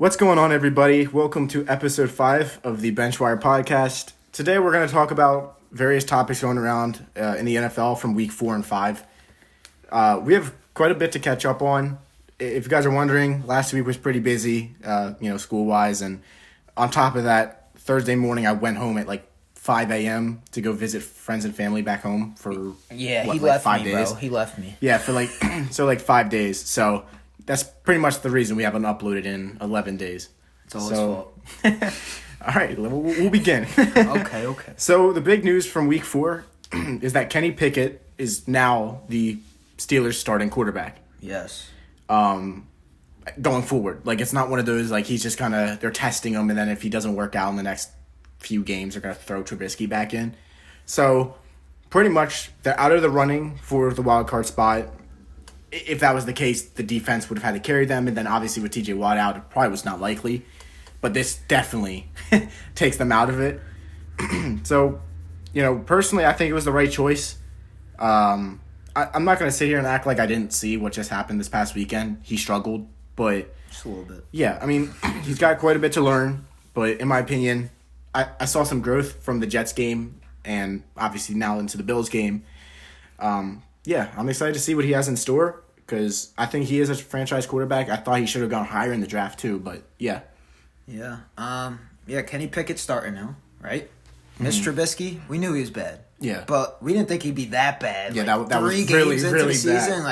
What's going on, everybody? Welcome to episode 5 of the BenchWire podcast. Today we're going to talk about various topics going around in the NFL from week 4 and 5. We have quite a bit to catch up on. If you guys are wondering, last week was pretty busy, school-wise. And on top of that, Thursday morning I went home at like 5 a.m. to go visit friends and family back home for he left 5 me, days. bro. He left me. Yeah, for 5 days. So that's pretty much the reason we haven't uploaded in 11 days. It's all his fault. All right, we'll begin. Okay. So the big news from week 4 is that Kenny Pickett is now the Steelers' starting quarterback. Yes. Going forward. It's not one of those, he's just they're testing him, and then if he doesn't work out in the next few games, they're going to throw Trubisky back in. So pretty much they're out of the running for the wild card spot. If that was the case, the defense would have had to carry them, and then obviously with TJ Watt out, it probably was not likely. But this definitely takes them out of it. So, personally, I think it was the right choice. I'm not going to sit here and act like I didn't see what just happened this past weekend. He struggled, but just a little bit. Yeah, I mean, he's got quite a bit to learn, but in my opinion, I saw some growth from the Jets game and obviously now into the Bills game. Yeah, I'm excited to see what he has in store because I think he is a franchise quarterback. I thought he should have gone higher in the draft too, but yeah. Yeah. Kenny Pickett starting now, right? Mr. Trubisky, we knew he was bad. Yeah. But we didn't think he'd be that bad. Yeah, that was 3 really, games into really the season,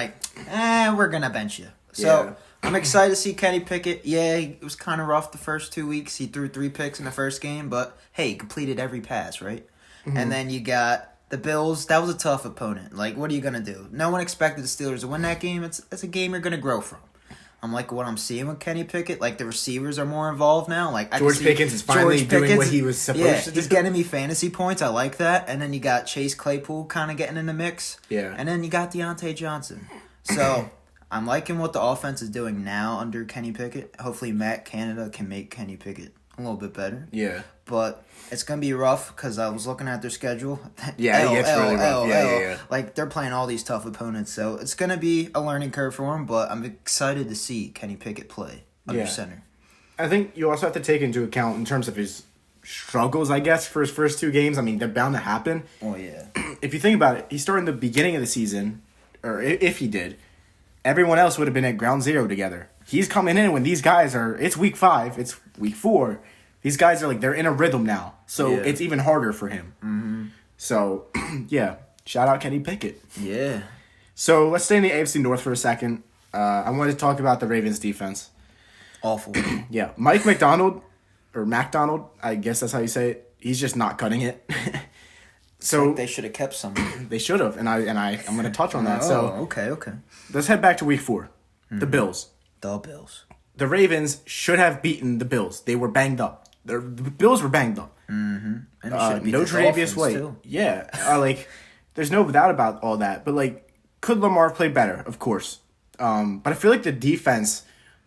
we're going to bench you. So Yeah. I'm excited to see Kenny Pickett. Yeah, it was kind of rough the first 2 weeks. He threw 3 picks in the first game, but hey, he completed every pass, right? Mm-hmm. And then you got the Bills. That was a tough opponent. What are you going to do? No one expected the Steelers to win that game. It's a game you're going to grow from. I'm like what I'm seeing with Kenny Pickett. The receivers are more involved now. George Pickens is finally doing what he was supposed to do. He's getting me fantasy points. I like that. And then you got Chase Claypool kind of getting in the mix. Yeah. And then you got Deontay Johnson. So I'm liking what the offense is doing now under Kenny Pickett. Hopefully Matt Canada can make Kenny Pickett a little bit better. Yeah. But it's going to be rough because I was looking at their schedule. Yeah, it's really rough. Yeah. They're playing all these tough opponents. So it's going to be a learning curve for them, but I'm excited to see Kenny Pickett play under center. I think you also have to take into account in terms of his struggles, I guess, for his first 2 games. I mean, they're bound to happen. Oh, yeah. If you think about it, he started in the beginning of the season, or if he did, everyone else would have been at ground zero together. He's coming in when these guys it's week 5, it's week 4. These guys are they're in a rhythm now. So it's even harder for him. Mm-hmm. So, yeah, shout out Kenny Pickett. Yeah. So let's stay in the AFC North for a second. I wanted to talk about the Ravens defense. Awful. Yeah. Mike McDonald, or MacDonald, I guess that's how you say it. He's just not cutting it. So they should have kept someone. They should have, and I'm going to touch on that. Okay. Let's head back to week 4. Mm-hmm. The Bills. The Ravens should have beaten the Bills. They were banged up. The Bills were banged up. Mm-hmm. And no Tre'Davious White. Too. Yeah. There's no doubt about all that. But, could Lamar play better? Of course. But I feel like the defense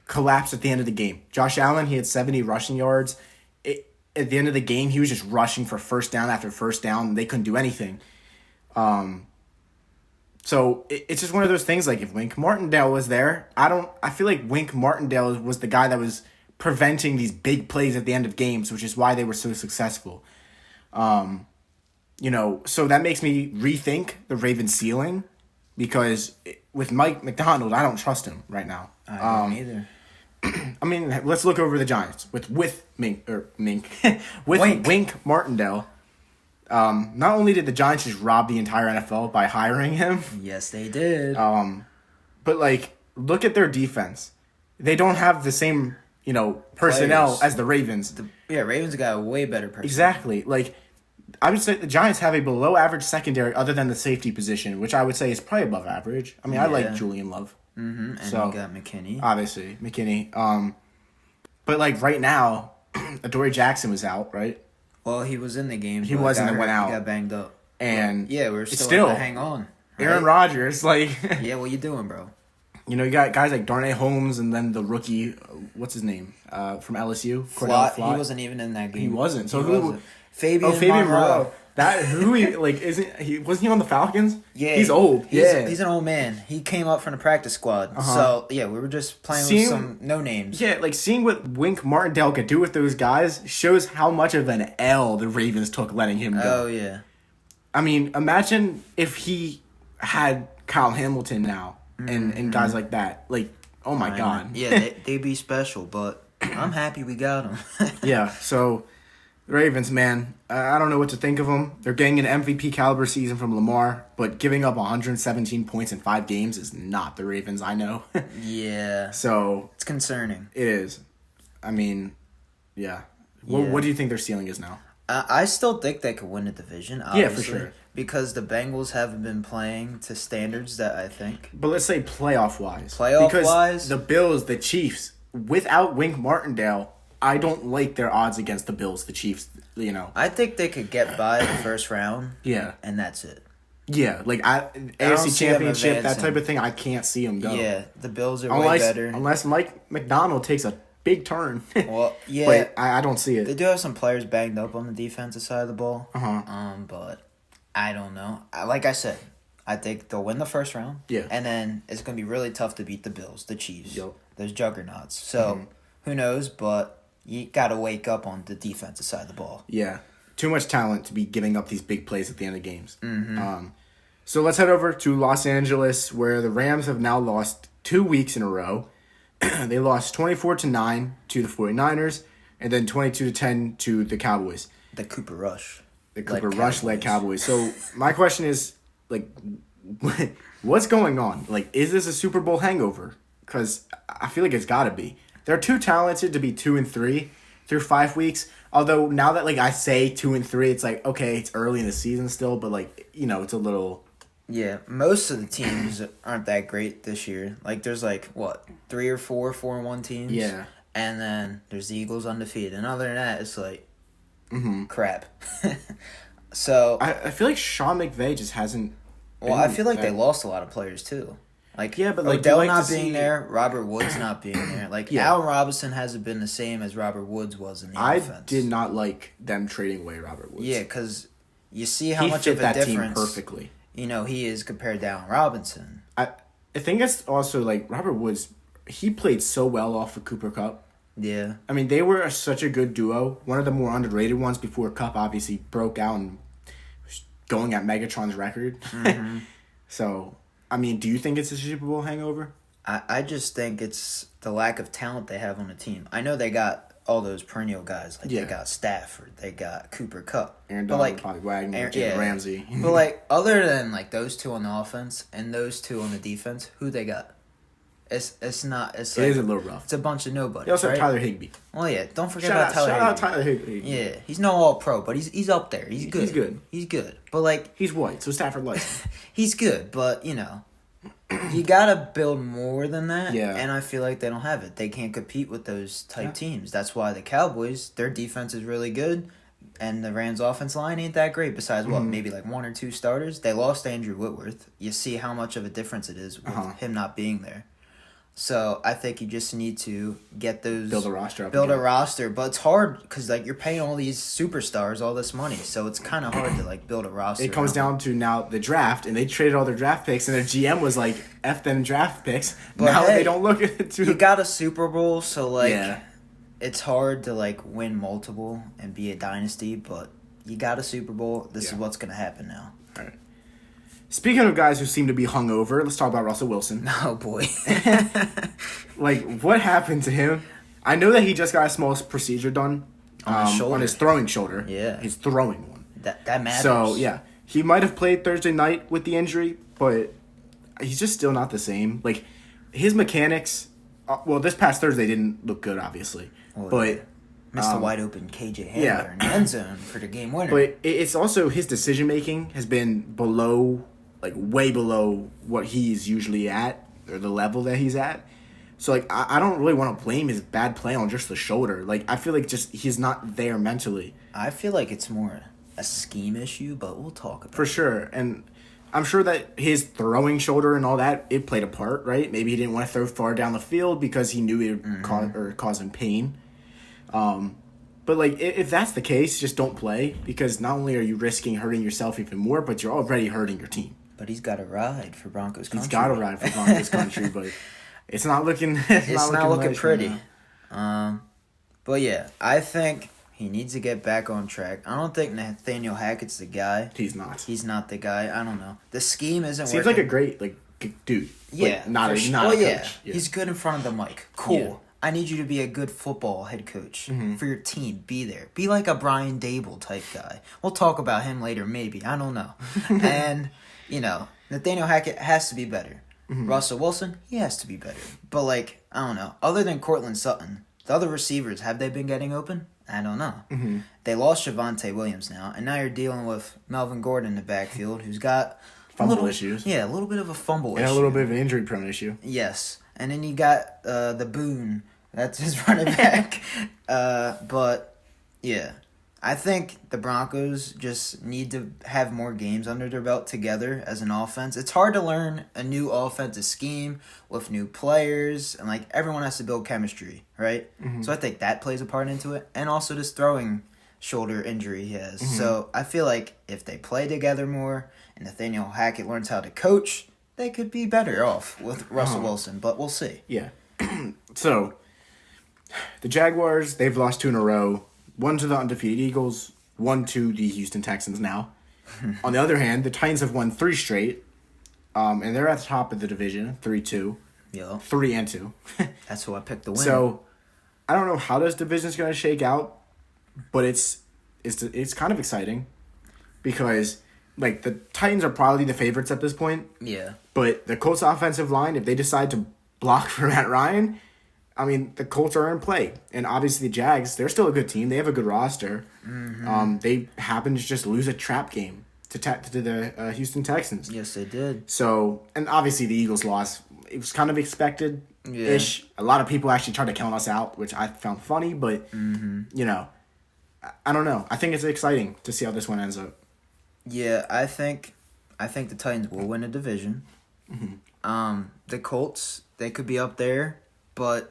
collapsed at the end of the game. Josh Allen, he had 70 rushing yards. At the end of the game, he was just rushing for first down after first down. They couldn't do anything. So it's just one of those things. If Wink Martindale was there, I feel like Wink Martindale was the guy that was preventing these big plays at the end of games, which is why they were so successful. So that makes me rethink the Ravens ceiling because with Mike McDonald, I don't trust him right now. I don't either. I mean, let's look over the Giants with Wink Martindale. Not only did the Giants just rob the entire NFL by hiring him. Yes, they did. But look at their defense. They don't have the same, personnel Players. as the Ravens. Ravens got a way better personnel. Exactly. I would say the Giants have a below average secondary other than the safety position, which I would say is probably above average. I mean, I like Julian Love. Mm-hmm. And you got McKinney. Obviously, McKinney. But right now, Adoree Jackson was out, right? Well, he was in the game. He was and then went out. He got banged up. And we were still able to hang on. Right? Aaron Rodgers, yeah, what you doing, bro? You got guys like Darnay Holmes and then the rookie, what's his name, from LSU? Flott. He wasn't even in that game. He wasn't. So Fabian Monroe. Wasn't he on the Falcons? Yeah, he's old. He's an old man. He came up from the practice squad. So yeah, we were just playing with some no names. Yeah, like seeing what Wink Martindale could do with those guys shows how much of an L the Ravens took letting him go. Oh yeah. I mean, imagine if he had Kyle Hamilton now and guys like that. Like, oh my God. Yeah, they'd be special, but I'm happy we got them. Yeah, so Ravens, man, I don't know what to think of them. They're getting an MVP caliber season from Lamar, but giving up 117 points in 5 games is not the Ravens I know. Yeah. So it's concerning. It is. I mean, yeah. What do you think their ceiling is now? I still think they could win the division, obviously. Yeah, for sure. Because the Bengals haven't been playing to standards that I think. But let's say playoff-wise. Playoff-wise? Because the Bills, the Chiefs, without Wink Martindale, I don't like their odds against the Bills, the Chiefs, you know. I think they could get by the first round. Yeah. And that's it. Yeah, like AFC Championship, that type of thing, I can't see them go. Yeah, the Bills are way better. Unless Mike McDonald takes a big turn. Well, yeah. But I don't see it. They do have some players banged up on the defensive side of the ball. Uh-huh. But I don't know. Like I said, I think they'll win the first round. Yeah. And then it's going to be really tough to beat the Bills, the Chiefs. Yep. Those juggernauts. So, who knows, but you got to wake up on the defensive side of the ball. Yeah. Too much talent to be giving up these big plays at the end of games. Mm-hmm. So let's head over to Los Angeles, where the Rams have now lost 2 weeks in a row. They lost 24-9 to the 49ers, and then 22-10 to the Cowboys. The Cooper Rush. The Cooper Rush-led Cowboys. So my question is, like, what's going on? Like, is this a Super Bowl hangover? Because I feel like it's got to be. They're too talented to be 2-3 through 5 weeks. Although now that, like, I say 2-3, it's like, okay, it's early in the season still, but, like, you know, it's a little... Yeah, most of the teams aren't that great this year. Like, there's, 3 or 4 4-1 teams? Yeah. And then there's the Eagles undefeated. And other than that, it's like, crap. So... I feel like Sean McVay just hasn't... Well, I feel like they lost a lot of players, too. Like, yeah, but like, Odell not being there, Robert Woods not being there. Like, Allen Robinson hasn't been the same as Robert Woods was in the offense. I did not like them trading away Robert Woods. Yeah, because you see how much of a difference... He fit that team perfectly. You know, he is compared to Allen Robinson. I think it's also, like, Robert Woods, he played so well off of Cooper Kupp. Yeah. I mean, they were such a good duo. One of the more underrated ones before Kupp obviously broke out and was going at Megatron's record. Mm-hmm. So, I mean, do you think it's a Super Bowl hangover? I just think it's the lack of talent they have on the team. I know they got all those perennial guys. Like, they got Stafford. They got Cooper Kupp. Aaron Donald, probably Wagner, Jalen Ramsey. But, like, other than, like, those two on the offense and those two on the defense, who they got? It's not... It is a little rough. It's a bunch of nobodies, They also have Tyler Higbee. Well, yeah. Don't forget about Tyler Higbee. Shout out Tyler Higbee. Yeah. He's no all-pro, but he's up there. He's good. He's good. But, like... He's white, so Stafford likes him. He's good, but, you know... You gotta build more than that, and I feel like they don't have it. They can't compete with those type teams. That's why the Cowboys, their defense is really good, and the Rams' offense line ain't that great. Besides, maybe like 1 or 2 starters. They lost Andrew Whitworth. You see how much of a difference it is with him not being there. So I think you just need to get those build a roster, but it's hard because like you're paying all these superstars all this money, so it's kind of hard to like build a roster. It comes down to now the draft, and they traded all their draft picks, and their GM was like, "F them draft picks." But now they don't look at it. You got a Super Bowl, so like it's hard to like win multiple and be a dynasty, but you got a Super Bowl. This is what's gonna happen now. All right. Speaking of guys who seem to be hungover, let's talk about Russell Wilson. Oh, boy. Like, what happened to him? I know that he just got a small procedure done on his throwing shoulder. Yeah. His throwing one. That matters. So, yeah. He might have played Thursday night with the injury, but he's just still not the same. Like, his mechanics... this past Thursday didn't look good, obviously. But... Missed a wide open KJ Hamler in the end zone for the game winner. But it's also his decision making has been below... like way below what he's usually at or the level that he's at. So like I don't really want to blame his bad play on just the shoulder. Like I feel like just he's not there mentally. I feel like it's more a scheme issue, but we'll talk about for sure. And I'm sure that his throwing shoulder and all that, it played a part, right? Maybe he didn't want to throw far down the field because he knew it would cause him pain. But, like, if that's the case, just don't play because not only are you risking hurting yourself even more, but you're already hurting your team. But he's got to ride for Broncos country. He's got to ride for Broncos country, but it's not looking It's not looking nice pretty. Right But, yeah, I think he needs to get back on track. I don't think Nathaniel Hackett's the guy. He's not. He's not the guy. I don't know. The scheme isn't Seems working. like a great, like, dude. Yeah. Like, not a coach. Yeah. He's good in front of the mic. Cool. Yeah. I need you to be a good football head coach Mm-hmm. for your team. Be there. Be like a Brian Dable type guy. We'll talk about him later, maybe. I don't know. And, Nathaniel Hackett has to be better. Mm-hmm. Russell Wilson, he has to be better. But, like, I don't know. Other than Cortland Sutton, the other receivers, have they been getting open? I don't know. Mm-hmm. They lost Javonte Williams now, and now you're dealing with Melvin Gordon in the backfield, who's got Fumble issues. Yeah, a little bit of a fumble issue. And a little bit of an injury-prone issue. Yes. And then you got the Boone. That's his running back. But, yeah. I think the Broncos just need to have more games under their belt together as an offense. It's hard to learn a new offensive scheme with new players. And, like, everyone has to build chemistry, right? Mm-hmm. So I think that plays a part into it. And also this throwing shoulder injury he has. Mm-hmm. So I feel like if they play together more and Nathaniel Hackett learns how to coach, they could be better off with Russell Wilson. But we'll see. Yeah. So, the Jaguars, they've lost 2 in a row. 1 to the undefeated Eagles, 1 to the Houston Texans now. On the other hand, the Titans have won 3 straight, and they're at the top of the division, 3-2. Yeah. 3-2. That's who I picked to win. So, I don't know how this division's going to shake out, but it's kind of exciting because, like, the Titans are probably the favorites at this point. Yeah. But the Colts offensive line, if they decide to block for Matt Ryan, I mean, the Colts are in play. And obviously the Jags, they're still a good team. They have a good roster. Mm-hmm. They happened to just lose a trap game to the Houston Texans. Yes, they did. So, and obviously the Eagles lost. It was kind of expected-ish. Yeah. A lot of people actually tried to count us out, which I found funny. But, I don't know. I think it's exciting to see how this one ends up. Yeah, I think the Titans will win a division. Mm-hmm. The Colts, they could be up there, but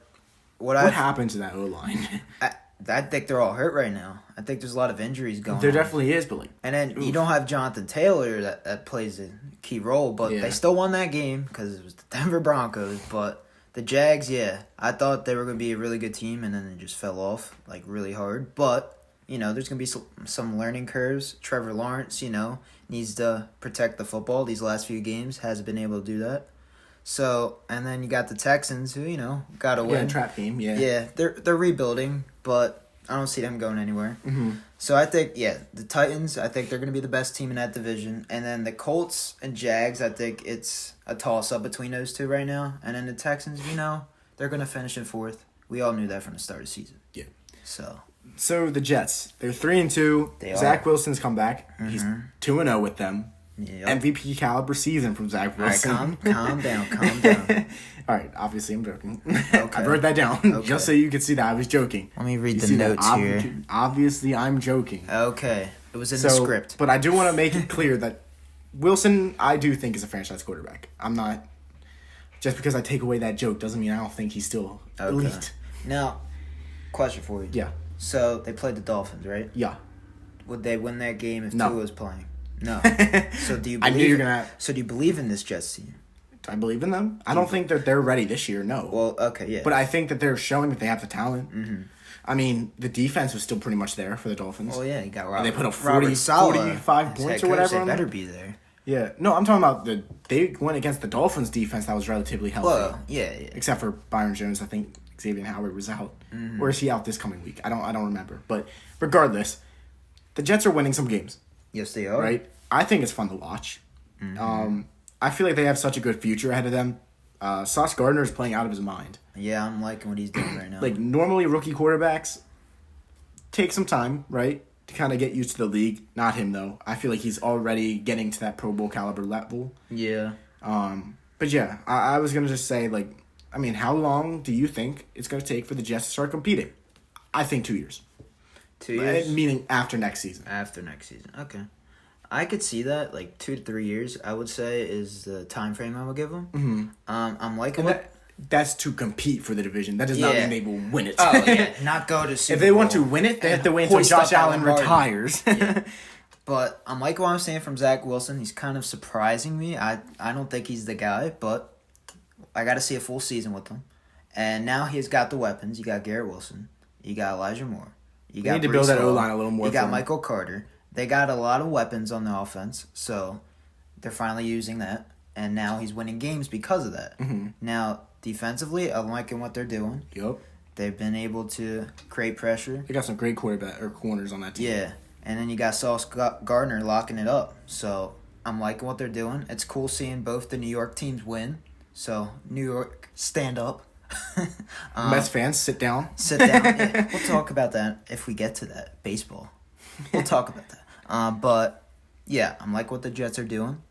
what happened to that O-line? I think they're all hurt right now. I think there's a lot of injuries going on. There definitely is, but like, and then you don't have Jonathan Taylor that plays a key role, but they still won that game because it was the Denver Broncos. But the Jags, I thought they were going to be a really good team, and then they just fell off like really hard. But there's going to be some learning curves. Trevor Lawrence, needs to protect the football. These last few games hasn't been able to do that. So, and then you got the Texans who, got to win. Yeah, trap game, yeah. Yeah, they're rebuilding, but I don't see them going anywhere. Mm-hmm. So I think, the Titans, I think they're going to be the best team in that division. And then the Colts and Jags, I think it's a toss-up between those two right now. And then the Texans, they're going to finish in 4th. We all knew that from the start of the season. Yeah. So the Jets, they're 3-2. Zach Wilson's come back. Mm-hmm. He's 2-0 with them. Yep. MVP caliber season from Zach Wilson. All right, calm down. All right, obviously I'm joking. Okay. I wrote that down just so you could see that I was joking. Let me read the notes here. Obviously I'm joking. Okay, it was in the script. But I do want to make it clear that Wilson, I do think, is a franchise quarterback. I'm not, just because I take away that joke doesn't mean I don't think he's still elite. Now, question for you. Yeah. So they played the Dolphins, right? Yeah. Would they win that game if Tua was playing? No. So do you? I knew you were gonna. So do you believe in this Jets team? Do I believe in them? I don't think that they're ready this year. No. Well, okay, yeah. But I think that they're showing that they have the talent. Mm-hmm. I mean, the defense was still pretty much there for the Dolphins. Oh yeah, you got Robert. And they put up 45 points or whatever. They better be there. Yeah. No, I'm talking about they went against the Dolphins defense that was relatively healthy. Well, yeah. Except for Byron Jones, I think Xavier Howard was out. Mm-hmm. Or is he out this coming week? I don't remember. But regardless, the Jets are winning some games. Yes, they are. Right? I think it's fun to watch. Mm-hmm. I feel like they have such a good future ahead of them. Sauce Gardner is playing out of his mind. Yeah, I'm liking what he's doing right now. Like, normally rookie quarterbacks take some time, right, to kind of get used to the league. Not him, though. I feel like he's already getting to that Pro Bowl caliber level. Yeah. But yeah, I was going to just say, like, I mean, how long do you think it's going to take for the Jets to start competing? I think 2 years. 2 years? Meaning after next season. After next season. Okay. I could see that, like 2 to 3 years, I would say, is the time frame I would give them. Mm-hmm. I'm liking that's to compete for the division. That does not mean they will win it. Oh, yeah. Not go to Super If they Bowl want to win it, they have to wait until hoist Josh up Allen Lombardi. retires. Yeah. But I'm like what I'm saying from Zach Wilson. He's kind of surprising me. I don't think he's the guy, but I got to see a full season with him. And now he's got the weapons. You got Garrett Wilson. You got Elijah Moore. You got need to build that O-line a little more. You got Michael Carter. They got a lot of weapons on the offense, so they're finally using that. And now he's winning games because of that. Mm-hmm. Now, defensively, I'm liking what they're doing. Yep. They've been able to create pressure. They got some great corners on that team. Yeah. And then you got Sauce Gardner locking it up. So I'm liking what they're doing. It's cool seeing both the New York teams win. So, New York, stand up. Mets fans, sit down. Sit down. Yeah. We'll talk about that if we get to that. Baseball. We'll talk about that. But, yeah, I'm like what the Jets are doing.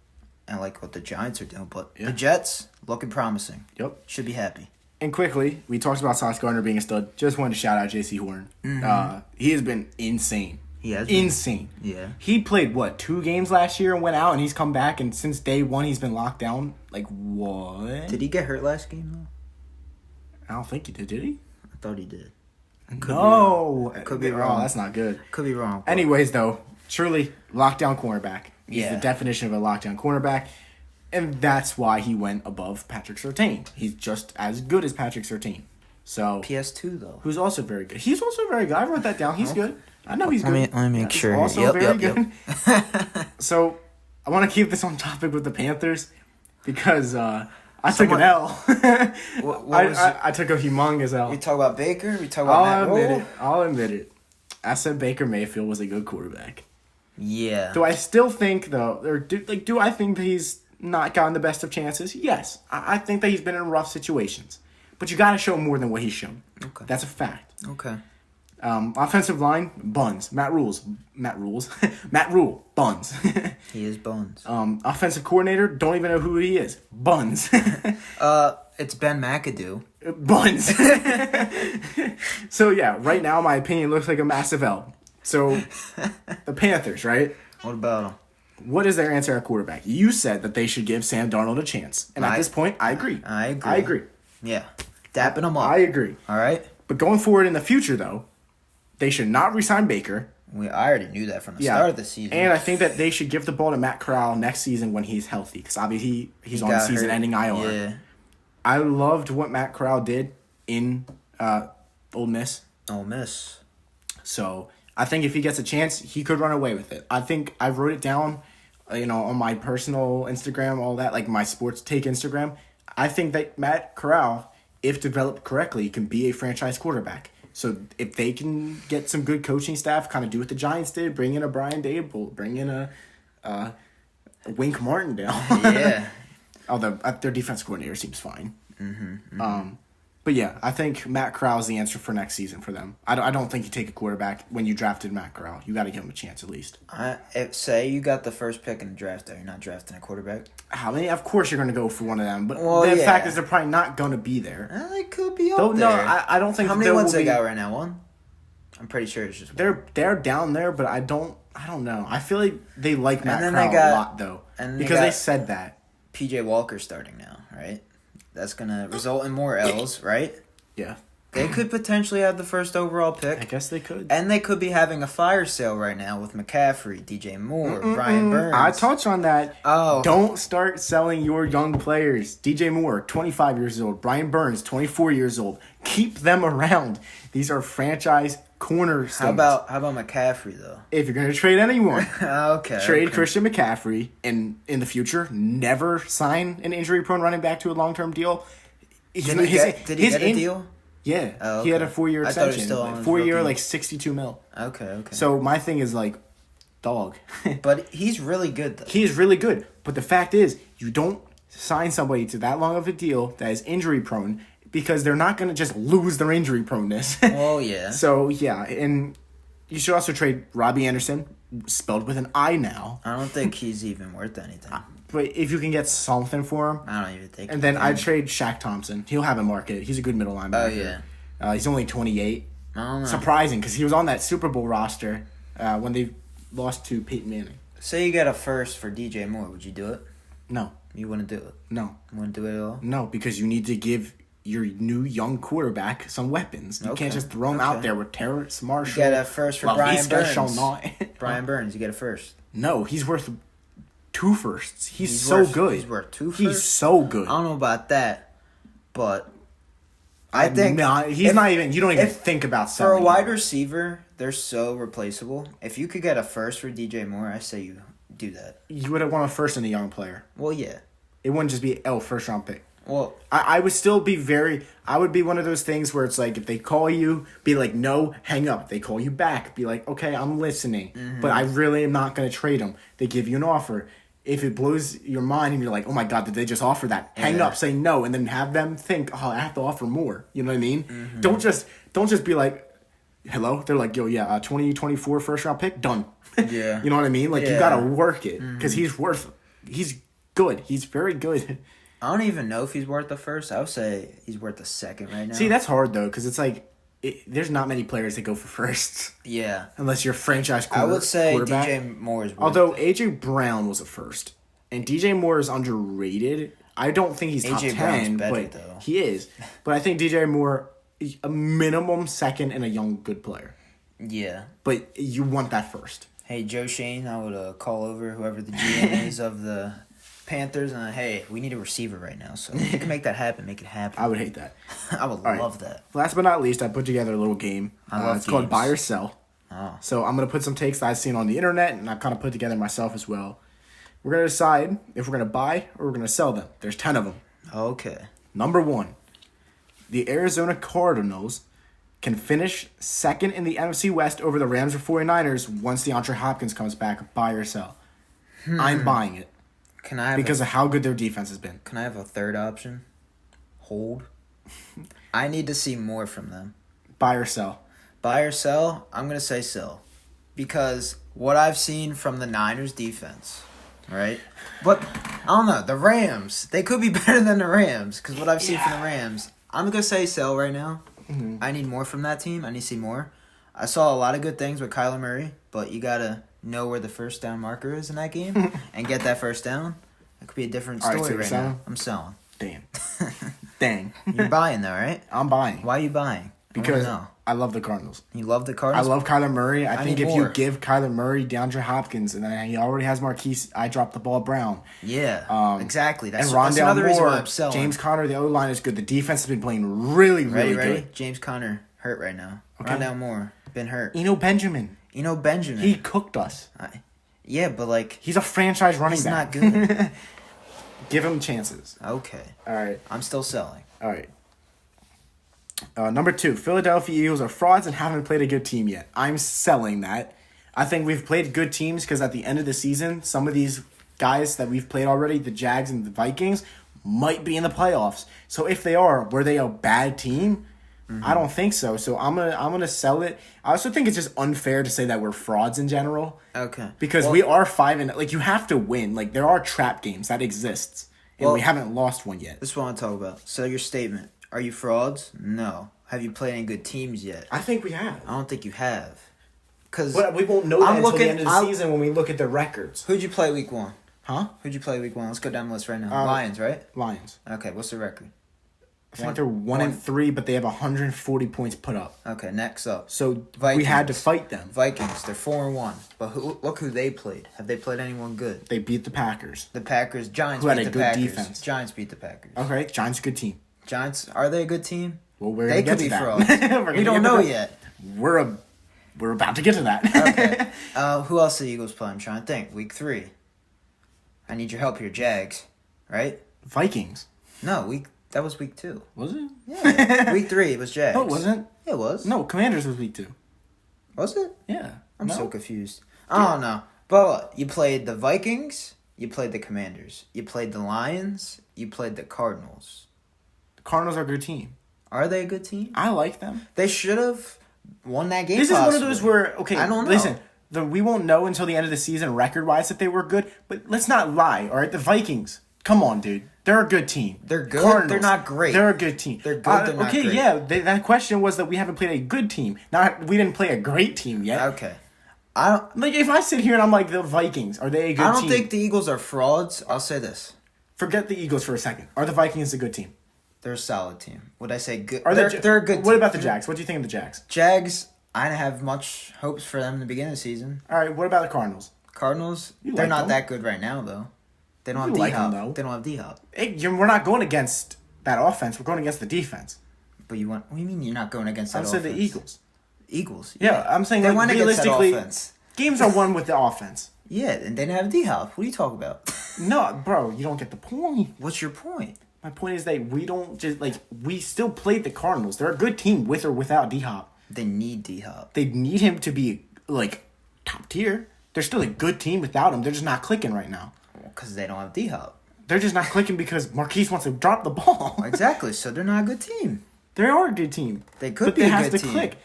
I like what the Giants are doing. But the Jets, looking promising. Yep. Should be happy. And quickly, we talked about Sauce Gardner being a stud. Just wanted to shout out J.C. Horn. Mm-hmm. He has been insane. He has been. Insane. Yeah. He played, 2 games last year and went out, and he's come back, and since day one, he's been locked down. Like, what? Did he get hurt last game, though? I don't think he did he? I thought he did. Could be wrong. Oh, that's not good. Could be wrong. But... Anyways, though, truly, lockdown cornerback. He's Yeah. the definition of a lockdown cornerback, and that's why he went above Patrick Surtain. He's just as good as Patrick Surtain. So PS2, though. who's also very good. He's also very good. I wrote that down. He's good. I know he's good. Let me make He's sure. also very good. Yep. So, I want to keep this on topic with the Panthers because I took an L. I took a humongous L. We talk about Baker. We talk about Matt Rule. I'll admit it. I said Baker Mayfield was a good quarterback. Yeah. Do I still think though, or do I think that he's not gotten the best of chances? Yes, I think that he's been in rough situations, but you got to show more than what he's shown. Okay. That's a fact. Okay. Offensive line, buns. Matt Rule, buns. He is buns. Offensive coordinator, don't even know who he is. Buns. It's Ben McAdoo. Buns. So yeah, right now my opinion looks like a massive L. So the Panthers, right? What about him? What is their answer at quarterback? You said that they should give Sam Darnold a chance. And at this point, I agree. I agree. Yeah. Dapping him up. I agree. All right? But going forward in the future, though, they should not re-sign Baker. I already knew that from the start of the season. And I think that they should give the ball to Matt Corral next season when he's healthy. Because obviously he's on season-ending IR. Yeah. I loved what Matt Corral did in Ole Miss. Ole Miss. So I think if he gets a chance, he could run away with it. I think I wrote it down, on my personal Instagram, all that, like my Sports Take Instagram. I think that Matt Corral, if developed correctly, can be a franchise quarterback. So if they can get some good coaching staff, kind of do what the Giants did, bring in a Brian Dable, bring in a Wink Martindale. Yeah. Although their defense coordinator seems fine. But yeah, I think Matt Corral is the answer for next season for them. I don't think you take a quarterback when you drafted Matt Corral. You got to give him a chance at least. Say you got the first pick in the draft, though. You're not drafting a quarterback. How many? Of course you're going to go for one of them. But the fact is they're probably not going to be there. They could be up there. No, I don't think. How many ones they got right now? One? I'm pretty sure it's just one. They're down there, but I don't know. I feel like they like Matt then Corral a lot though, because they said that. PJ Walker starting now, right? That's gonna result in more L's, right? Yeah. They could potentially have the first overall pick. I guess they could. And they could be having a fire sale right now with McCaffrey, DJ Moore, Brian Burns. I touched on that. Oh. Don't start selling your young players. DJ Moore, 25 years old. Brian Burns, 24 years old. Keep them around. These are franchise cornerstones. How about McCaffrey, though? If you're going to trade anyone, trade Christian McCaffrey, and in the future, never sign an injury-prone running back to a long-term deal. Did he get a deal? Yeah. Oh, okay. He had a 4-year extension. I thought he was still on 4-year, like $62 million. Okay. So my thing is like, dog. But he's really good, though. He is really good. But the fact is, you don't sign somebody to that long of a deal that is injury-prone because they're not going to just lose their injury proneness. Oh, yeah. So, yeah. And you should also trade Robbie Anderson, spelled with an I now. I don't think he's even worth anything. But if you can get something for him. I don't even think. And then I'd trade Shaq Thompson. He'll have a market. He's a good middle linebacker. Oh, yeah. He's only 28. I don't know. Surprising, because he was on that Super Bowl roster when they lost to Peyton Manning. Say you get a first for DJ Moore. Would you do it? No. You wouldn't do it? No. You wouldn't do it at all? No, because you need to give your new young quarterback some weapons. You Okay. can't just throw him out there with Terrence Marshall. You get a first for Brian Burns. Brian Burns, you get a first. No, he's worth 2 firsts. He's so good. He's worth 2 firsts? He's so good. I don't know about that, but I think... he's not even... You don't even think about selling for a wide him. receiver, they're so replaceable. If you could get a first for DJ Moore, I say you do that. You would have won a first in a young player. Well, yeah. It wouldn't just be, first round pick. Well, I would still be I would be one of those things where it's like, if they call you, be like, no, hang up. If they call you back, be like, okay, I'm listening. Mm-hmm. But I really am not going to trade them. They give you an offer. If it blows your mind and you're like, oh my God, did they just offer that? Hang up, say no, and then have them think, oh, I have to offer more. You know what I mean? Mm-hmm. Don't just be like, hello? They're like, yo, yeah, 2024 first round pick, done. Yeah. You know what I mean? Like, you Yeah. got to work it because Mm-hmm. he's good. He's very good. I don't even know if he's worth the first. I would say he's worth the second right now. See, that's hard, though, because it's like, there's not many players that go for firsts. Yeah. Unless you're a franchise I would say quarterback. DJ Moore is worth Although A.J. Brown was a first. And DJ Moore is underrated. I don't think he's top A.J. 10, Brown's better, but though. he is. But I think DJ Moore, a minimum second and a young, good player. Yeah. But you want that first. Hey, Joe Shane, I would call over whoever the GM is of the Panthers and hey, we need a receiver right now. So if you can make that happen, make it happen. I would hate that. I would right. love that. Last but not least, I put together a little game. I love It's called games. Buy or Sell. Oh. So I'm going to put some takes that I've seen on the internet, and I've kind of put together myself as well. We're going to decide if we're going to buy or we're going to sell them. There's 10 of them. Okay. Number 1, the Arizona Cardinals can finish second in the NFC West over the Rams or 49ers once DeAndre Hopkins comes back. Buy or sell? I'm buying it Can I have because of how good their defense has been. Can I have a third option? Hold. I need to see more from them. Buy or sell? Buy or sell? I'm going to say sell. Because what I've seen from the Niners defense, right? But, I don't know, the Rams, they could be better than the Rams. Because what I've seen from the Rams, I'm going to say sell right now. Mm-hmm. I need more from that team. I need to see more. I saw a lot of good things with Kyler Murray, but you got to know where the first down marker is in that game and get that first down. It could be a different All story right, so you're right selling? now. I'm selling. Damn. Dang. You're buying though, right? I'm buying. Why are you buying? Because I I love the Cardinals. you love the I Cardinals. love Kyler Murray. I think need if more. you give Kyler Murray DeAndre Hopkins, and then he already has Marquise, I dropped the ball Brown. Yeah, exactly. That's, And Rondale that's another reason why Moore, I'm selling. James Conner, the O-line is good. The defense has been playing really, really ready? good. James Conner hurt right now. Okay. Rondale Moore been hurt. Benjamin. Benjamin. He cooked us. Yeah, but like He's a franchise running he's back. not good. Give him chances. Okay, All right. I'm still selling. All right. Number 2, Philadelphia Eagles are frauds and haven't played a good team yet. I'm selling that. I think we've played good teams because at the end of the season, some of these guys that we've played already, the Jags and the Vikings, might be in the playoffs. So if they are, were they a bad team? Mm-hmm. I don't think so. So I'm gonna sell it. I also think it's just unfair to say that we're frauds in general. Okay, Because we are 5 like you have to win. Like there are trap games that exists, and we haven't lost one yet. this is what I talk about. So your statement: are you frauds? No. Have you played any good teams yet? I think we have. I don't think you have. Cause But we won't know that I'm until looking- the end of the I'll- season when we look at the records. who'd you play week 1? Huh? Who'd you play week 1? Let's go down the list right now. Lions, right? Lions. Okay, what's the record? I think they're 1-3, but they have 140 points put up. Okay, next up. So we Vikings. had to fight them. Vikings, they're 4-1. But look who they played. Have they played anyone good? They beat the Packers. The Packers, Giants Who had beat a the good Packers. defense. Giants beat the Packers. Okay, Giants, good team. Giants, are they a good team? Well, we're They gonna could get be to frauds. that. We're We gonna don't get to know that. yet. We're about to get to that. Okay. Who else the Eagles play? I'm trying to think. Week 3. I need your help here, Jags. Right? Vikings. No, that was week 2. Was it? Yeah. Week 3, it was Jags. No, it wasn't. It was. No, Commanders was week 2. Was it? Yeah. I'm No? so confused. I don't know. But what? You played the Vikings. You played the Commanders. You played the Lions. You played the Cardinals. The Cardinals are a good team. Are they a good team? I like them. They should have won that game. This is one of those where, okay, I don't know. listen, we won't know until the end of the season record-wise if they were good, but let's not lie, all right? The Vikings, come on, dude. They're a good team. They're good. Cardinals, They're not great. They're a good team. They're good. They're not okay, great. yeah, that question was that we haven't played a good team. We didn't play a great team yet. Okay. I don't. Like, if I sit here and I'm like, the Vikings, are they a good team? I don't think the Eagles are frauds. I'll say this. Forget the Eagles for a second. Are the Vikings a good team? They're a solid team. Would I say good? Are They're a good team. What about the Jags? What do you think of the Jags? Jags, I didn't have much hopes for them in the beginning of the season. All right, what about the Cardinals? Cardinals, You they're like not them. that good right now, though. They don't You have like D-Hop. them, though. They don't have D-Hop. Hey, we're not going against that offense. We're going against the defense. But what do you mean you're not going against that I'm offense? saying the Eagles. Eagles. Yeah, I'm saying they like, went against that realistically, offense. games are won with the offense. Yeah, and they didn't have D-Hop. What are you talking about? No, bro, you don't get the point. What's your point? My point is that we don't just we still played the Cardinals. They're a good team with or without D-Hop. They need D-Hop. They need him to be top tier. They're still a good team without him. They're just not clicking right now. Because they don't have D-Hop. They're just not clicking because Marquise wants to drop the ball. Exactly. So they're not a good team. They are a good team. They could but be they a have good to team. click.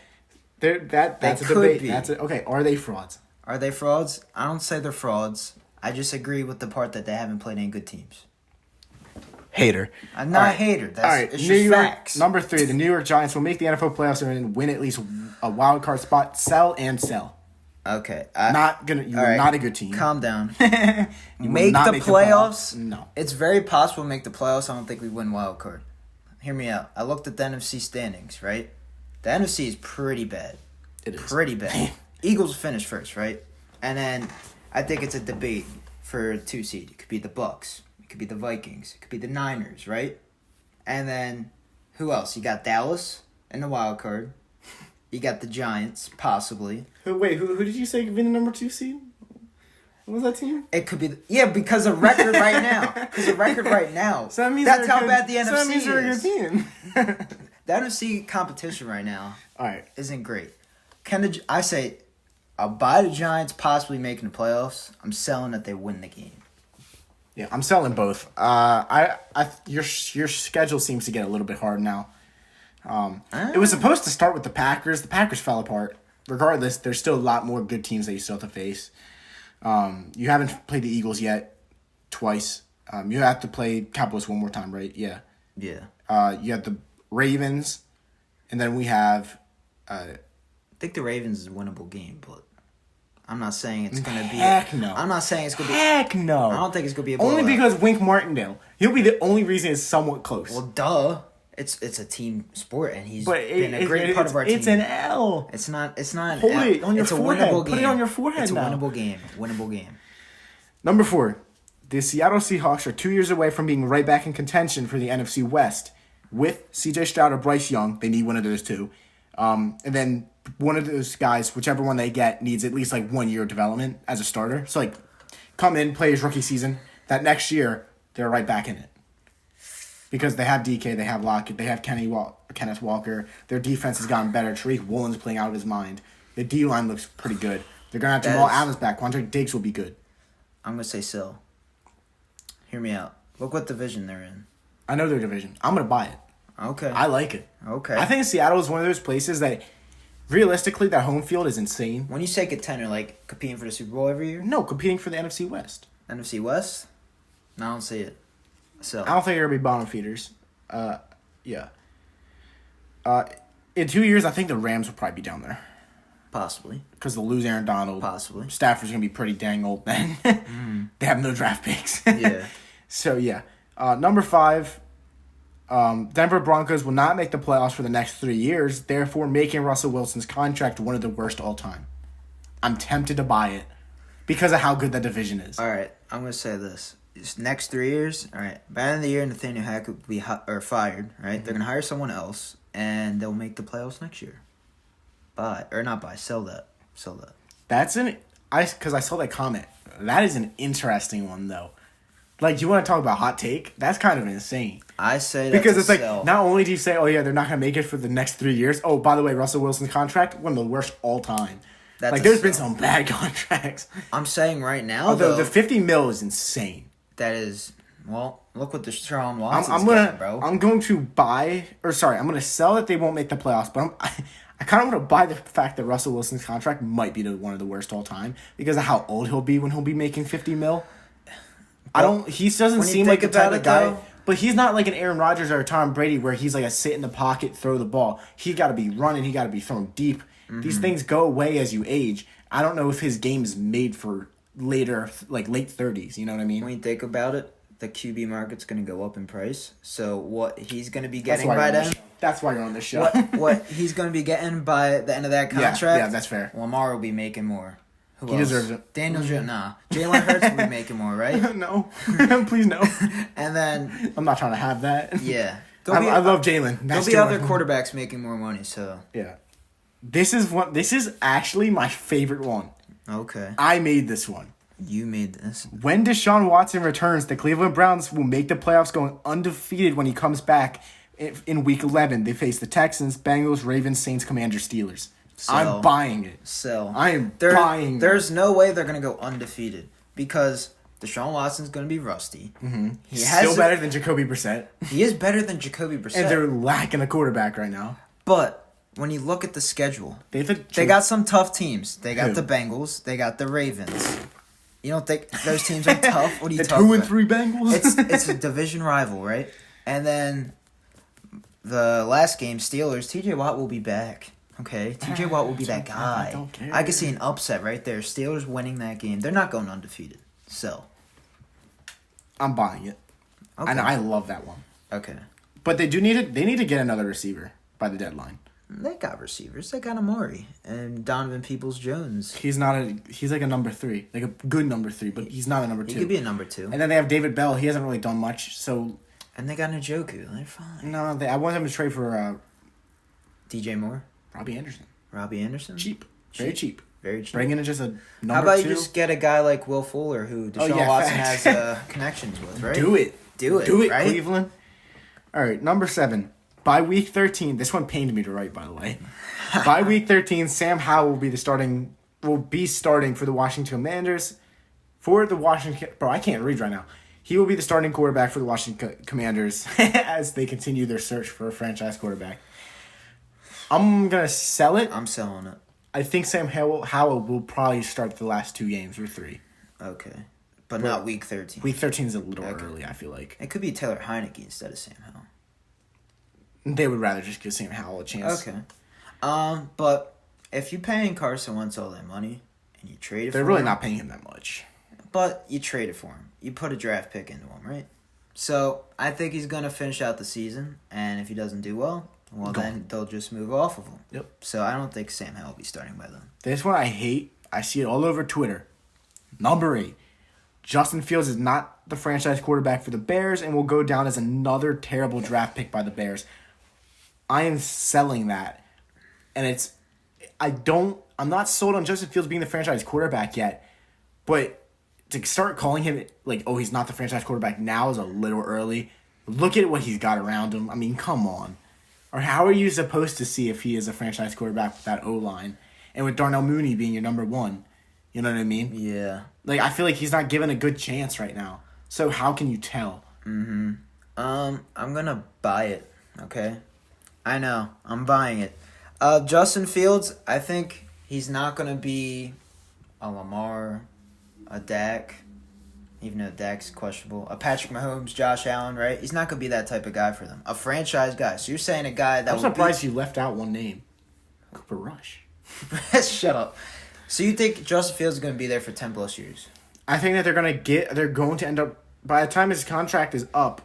That's a could debate. be. Okay. Are they frauds? Are they frauds? I don't say they're frauds. I just agree with the part that they haven't played any good teams. Hater. I'm not a hater. That's All right. it's New just York, facts. number 3. The New York Giants will make the NFL playoffs and win at least a wild card spot. Sell and sell. Okay. Not gonna. You're not a good team. Calm down. You will Make not the playoffs? No. It's very possible to make the playoffs. I don't think we win wild card. Hear me out. I looked at the NFC standings, right? The NFC is pretty bad. It is. Pretty bad. Eagles finished first, right? And then I think it's a debate for a 2 seed. It could be the Bucks. It could be the Vikings. It could be the Niners, right? And then who else? You got Dallas in the wild card. You got the Giants, possibly. Who did you say could be the number 2 seed? What was that team? It could be because of record right now. Because of record right now. So that means That's they're how good- bad the so that NFC means they're a good is. team. The NFC competition right now All right. isn't great. I say I'll buy the Giants possibly making the playoffs. I'm selling that they win the game. Yeah, I'm selling both. Your schedule seems to get a little bit hard now. It was supposed to start with the Packers. The Packers fell apart. Regardless, there's still a lot more good teams that you still have to face. You haven't played the Eagles yet, twice. You have to play Cowboys one more time, right? Yeah. Yeah. You have the Ravens, and then we have. I think the Ravens is a winnable game, but I'm not saying it's going to be. Heck no. I'm not saying it's going to be. Heck no. I don't think it's going to be a blowout. Only because Wink Martindale. He'll be the only reason it's somewhat close. Well, duh. It's a team sport, and he's but been a great part of our team. It's an L. It's not. It's not. Hold an L. it on your It's a forehead. winnable Put game. it on your forehead It's a now. winnable game. Winnable game. Number 4. The Seattle Seahawks are 2 years away from being right back in contention for the NFC West. With C.J. Stroud or Bryce Young, they need one of those two. And then one of those guys, whichever one they get, needs at least 1 year of development as a starter. So come in, play his rookie season. That next year, they're right back in it. Because they have DK, they have Lockett, they have Kenneth Walker. Their defense has gotten better. Tariq Woolen's playing out of his mind. The D-line looks pretty good. They're going to have Jamal Adams back. Quandre Diggs will be good. I'm going to say sell. Hear me out. Look what division they're in. I know their division. I'm going to buy it. Okay. I like it. Okay. I think Seattle is one of those places that, realistically, that home field is insane. When you say contender, competing for the Super Bowl every year? No, competing for the NFC West. NFC West? No, I don't see it. So I don't think they're going to be bottom feeders. Yeah. In 2 years, I think the Rams will probably be down there. possibly. Because they'll lose Aaron Donald. Possibly. Stafford's going to be pretty dang old then. They have no draft picks. Yeah. So, yeah. Number 5, Denver Broncos will not make the playoffs for the next 3 years, therefore making Russell Wilson's contract one of the worst all time. I'm tempted to buy it because of how good that division is. All right, I'm going to say this. This next 3 years, all right, by the end of the year, Nathaniel Hackett will be fired, right? They're going to hire someone else, and they'll make the playoffs next year. Sell that. That's because I saw that comment. That is an interesting one, though. You want to talk about hot take? That's kind of insane. I say that Because it's sell. not only do you say, oh, yeah, they're not going to make it for the next 3 years. Oh, by the way, Russell Wilson's contract, one of the worst all time. That's a there's been sell. some bad contracts. I'm saying right now, Although though, the $50 million is insane. that is, well, look what Deshaun Watson's I'm getting, bro. I'm going to I'm going to sell that they won't make the playoffs, but I kind of want to buy the fact that Russell Wilson's contract might be one of the worst all time because of how old he'll be when he'll be making $50 million. He doesn't when you seem like the think type about of it, guy, though- but he's not like an Aaron Rodgers or a Tom Brady where he's a sit in the pocket, throw the ball. He got to be running, he got to be thrown deep. Mm-hmm. These things go away as you age. I don't know if his game is made for later, late 30s. You know what I mean? When you think about it, the QB market's going to go up in price. So what he's going to be That's getting why by you're on then, the show. That's why you're on this show. what he's going to be getting by the end of that contract. Yeah, that's fair. Lamar will be making more. Who He else? deserves it. Daniel Jones. Nah. Jalen Hurts will be making more, right? No. Please no. And then, I'm not trying to have that. yeah. I love Jalen. There'll be other quarterbacks making more money, so. Yeah. This is actually my favorite one. Okay. I made this one. You made this. When Deshaun Watson returns, the Cleveland Browns will make the playoffs going undefeated when he comes back in Week 11. They face the Texans, Bengals, Ravens, Saints, Commanders, Steelers. I'm buying it. I am buying it. There's no way they're going to go undefeated because Deshaun Watson's going to be rusty. Mm-hmm. He's still better than Jacoby Brissett. He is better than Jacoby Brissett. And they're lacking a quarterback right now. But when you look at the schedule, they They got some tough teams. They got the Bengals. They got the Ravens. You don't think those teams are tough? What are you talking about? The 2-3 Bengals? It's a division rival, right? And then the last game, Steelers, TJ Watt will be back. Okay? TJ Watt will be that guy. I don't care. I could see an upset right there. Steelers winning that game. They're not going undefeated. So. I'm buying it. Okay. And I love that one. Okay. But they need to get another receiver by the deadline. They got receivers. They got Amari and Donovan Peoples-Jones. He's like a number 3. Like a good number 3, but he's not a number 2. He could be a number 2. And then they have David Bell. He hasn't really done much, so... And they got Njoku. They're fine. No, I want them to trade for... DJ Moore? Robbie Anderson. Robbie Anderson? Cheap. Very cheap. Very cheap. Bringing in just a number 2. How about you just get a guy like Will Fuller who Deshaun Watson has connections with, right? Do it, right? Cleveland. All right, number 7. By week 13, this one pained me to write, by the way. By week 13, Sam Howell will be starting for the Washington Commanders. Bro, I can't read right now. He will be the starting quarterback for the Washington Commanders as they continue their search for a franchise quarterback. I'm gonna sell it. I'm selling it. I think Sam Howell will probably start the last 2 games or 3. Okay. But not week 13. Week 13 is a little early, I feel like. It could be Taylor Heineke instead of Sam Howell. They would rather just give Sam Howell a chance. Okay. But if you're paying Carson Wentz all that money and you trade it for him... They're really not paying him that much. But you trade it for him. You put a draft pick into him, right? So I think he's going to finish out the season. And if he doesn't do well, then they'll just move off of him. Yep. So I don't think Sam Howell will be starting by then. This one I hate. I see it all over Twitter. Number 8. Justin Fields is not the franchise quarterback for the Bears and will go down as another terrible draft pick by the Bears. I am selling that. And I'm not sold on Justin Fields being the franchise quarterback yet. But to start calling him like, oh, he's not the franchise quarterback now is a little early. Look at what he's got around him. I mean, come on. Or how are you supposed to see if he is a franchise quarterback with that O-line? And with Darnell Mooney being your number 1. You know what I mean? Yeah. Like, I feel like he's not given a good chance right now. So how can you tell? Mm-hmm. I'm going to buy it, okay? I know. I'm buying it. Justin Fields, I think he's not going to be a Lamar, a Dak, even though Dak's questionable, a Patrick Mahomes, Josh Allen, right? He's not going to be that type of guy for them. A franchise guy. So you're saying a guy that I'm surprised you left out one name. Cooper Rush. Shut up. So you think Justin Fields is going to be there for 10 plus years? I think that they're going to end up, by the time his contract is up,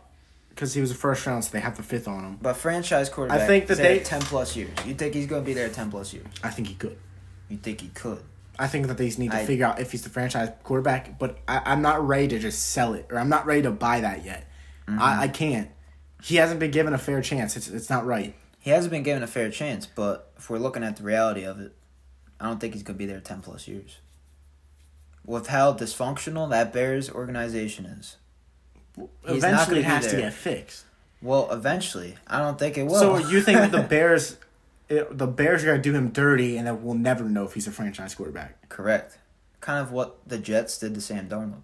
because he was a first round, so they have the 5th on him. But franchise quarterback, I think that they 10 plus years. You think he's going to be there 10 plus years? I think he could. You think he could? I think that they just need to figure out if he's the franchise quarterback, but I'm not ready to just sell it, or I'm not ready to buy that yet. Mm-hmm. I can't. He hasn't been given a fair chance. It's not right. He hasn't been given a fair chance, but if we're looking at the reality of it, I don't think he's going to be there 10 plus years. With how dysfunctional that Bears organization is. Eventually it has to get fixed. Well, eventually. I don't think it will. So you think that the Bears are going to do him dirty and that we'll never know if he's a franchise quarterback? Correct. Kind of what the Jets did to Sam Darnold.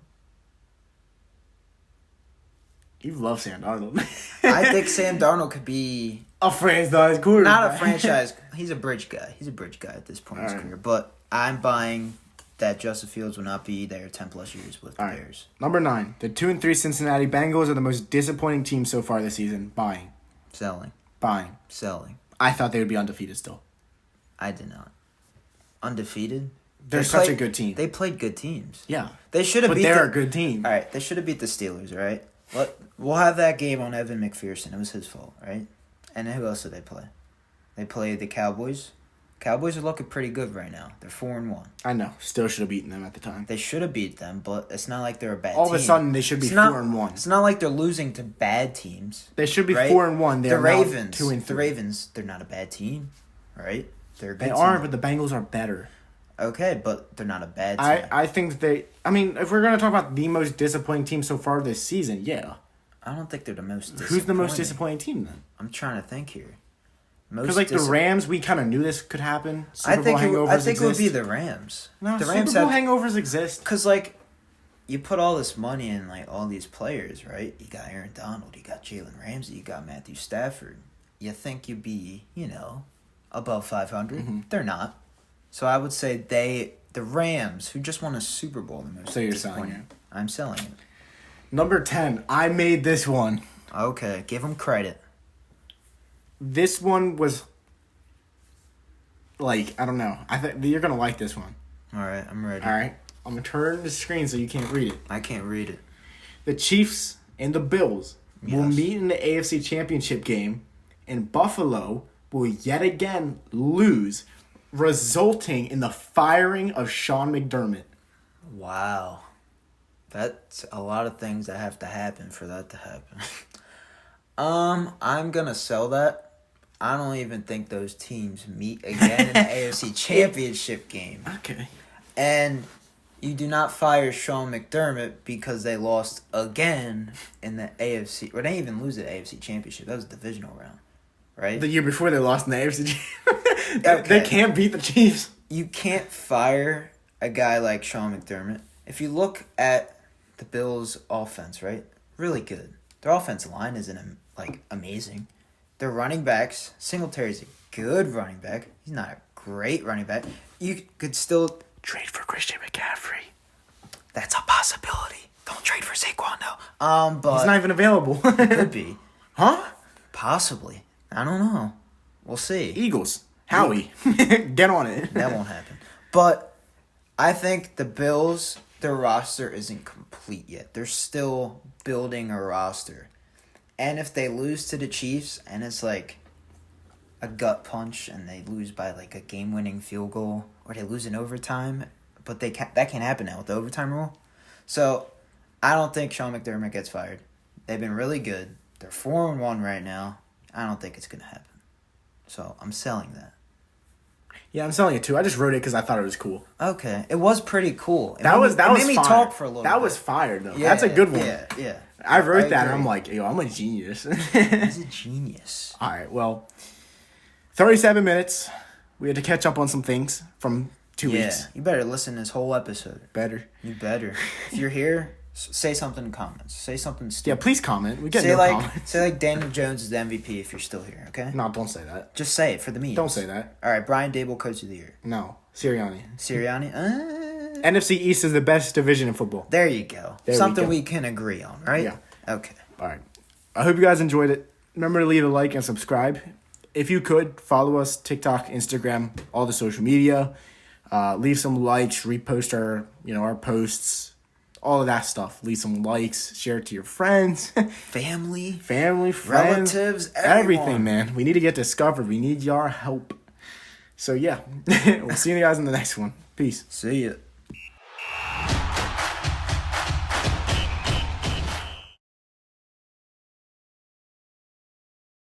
You love Sam Darnold. I think Sam Darnold could be... a franchise quarterback. Not a franchise. He's a bridge guy. He's a bridge guy at this point in his career. But I'm buying that Justin Fields will not be there 10 plus years with the Bears. Number 9. The 2-3 Cincinnati Bengals are the most disappointing team so far this season. Buying. Selling. Buying. Selling. I thought they would be undefeated still. I did not. Undefeated? They're a good team. They played good teams. Yeah. They should have But they're a good team. All right. They should have beat the Steelers, right? We'll have that game on Evan McPherson. It was his fault, right? And then who else did they play? They played the Cowboys. Cowboys are looking pretty good right now. They're 4-1. I know. Still should have beaten them at the time. They should have beat them, but it's not like they're a bad team. All of a sudden, they should be 4-1. It's not like they're losing to bad teams. They should be right? 4-1. They're the Ravens. 2-3. The Ravens, they're not a bad team, right? They're a good They team. are, but the Bengals are better. Okay, but they're not a bad team. I think they... I mean, if we're going to talk about the most disappointing team so far this season, yeah. I don't think they're the most disappointing. Who's the most disappointing team, then? I'm trying to think here. Because, like, the Rams, we kind of knew this could happen. I think it would be the Rams. No, the Rams Super Bowl hangovers exist. Because, like, you put all this money in, like, all these players, right? You got Aaron Donald, you got Jalen Ramsey, you got Matthew Stafford. You think you'd be, above 500. Mm-hmm. They're not. So I would say the Rams, who just won a Super Bowl the most. So you're selling it? I'm selling it. Number 10. I made this one. Okay, give them credit. This one was, like, I don't know. I think you're going to like this one. All right, I'm ready. All right. I'm going to turn the screen so you can't read it. I can't read it. The Chiefs and the Bills will meet in the AFC Championship game, and Buffalo will yet again lose, resulting in the firing of Sean McDermott. Wow. That's a lot of things that have to happen for that to happen. I'm going to sell that. I don't even think those teams meet again in the AFC Championship game. Okay. And you do not fire Sean McDermott because they lost again in the AFC. Or they didn't even lose the AFC Championship. That was the divisional round, right? The year before they lost in the AFC Okay. They can't beat the Chiefs. You can't fire a guy like Sean McDermott. If you look at the Bills' offense, right? Really good. Their offensive line isn't, amazing. Their running backs, Singletary's a good running back. He's not a great running back. You could still trade for Christian McCaffrey. That's a possibility. Don't trade for Saquon, though. But he's not even available. Could be. Huh? Possibly. I don't know. We'll see. Eagles. Howie. Get on it. That won't happen. But I think the Bills, their roster isn't complete yet. They're still building a roster. And if they lose to the Chiefs and it's like a gut punch and they lose by like a game-winning field goal or they lose in overtime, but that can't happen now with the overtime rule. So I don't think Sean McDermott gets fired. They've been really good. They're 4-1 right now. I don't think it's going to happen. So I'm selling that. Yeah, I'm selling it too. I just wrote it because I thought it was cool. Okay. It was pretty cool. It made me talk for a little bit. That was fire, though. Yeah, that's a good one. Yeah. I wrote that, and I'm like, yo, I'm a genius. He's a genius. All right, well, 37 minutes. We had to catch up on some things from 2 weeks. Yeah, you better listen to this whole episode. Better. You better. If you're here, say something in comments. Say something stupid. Yeah, please comment. We get comments. Say Daniel Jones is the MVP if you're still here, okay? No, don't say that. Just say it for the memes. Don't say that. All right, Brian Dable, Coach of the Year. No, Sirianni. NFC East is the best division in football. There you go. Something we can agree on, right? Yeah. Okay. All right. I hope you guys enjoyed it. Remember to leave a like and subscribe. If you could, follow us, TikTok, Instagram, all the social media. Leave some likes, repost our posts, all of that stuff. Leave some likes, share it to your friends. Family, friends. Relatives, everything, man. We need to get discovered. We need your help. So, yeah. We'll see you guys in the next one. Peace. See ya.